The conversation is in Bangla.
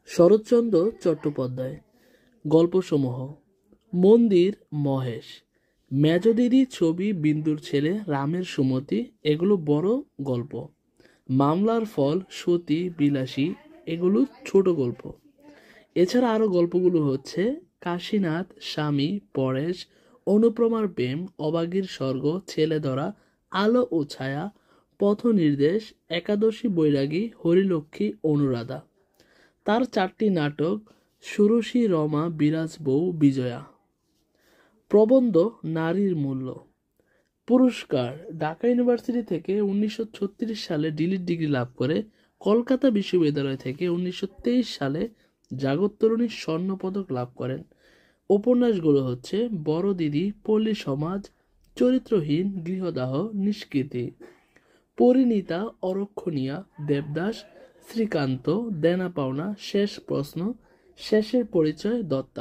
শরৎচন্দ্র চট্টোপাধ্যায়। গল্পসমূহ: মন্দির মহেশ, মেজদিদি ছবি বিন্দুর ছেলে রামের সুমতি, এগুলো বড় গল্প। মামলার ফল, সতী, বিলাসী, এগুলো ছোট গল্প। এছাড়া আরও গল্পগুলো হচ্ছে কাশীনাথ, স্বামী, পরেশ, অনুপ্রমার প্রেম, অবাগীর স্বর্গ, ছেলে ধরা, আলো ও ছায়া, পথ নির্দেশ, একাদশী বৈরাগী, হরিলক্ষ্মী, অনুরাধা। তার 4টি নাটক: ষোড়শী, রমা, বিরাজ বউ, বিজয়া। প্রবন্ধ: নারীর মূল্য। পুরস্কার: ঢাকা ইউনিভার্সিটি থেকে 1936 সালে ডিলিট ডিগ্রি লাভ করে, কলকাতা বিশ্ববিদ্যালয় থেকে 1923 সালে জাগত্তরণী স্বর্ণ পদক লাভ করেন। উপন্যাসগুলো হচ্ছে বড় দিদি, পল্লী সমাজ, চরিত্রহীন, গৃহদাহ, নিষ্কৃতি। পরিণীতা, অরক্ষণীয়া, দেবদাস, শ্রীকান্ত, দেনা পাওনা, শেষ প্রশ্ন, শেষের পরিচয়, দত্তা।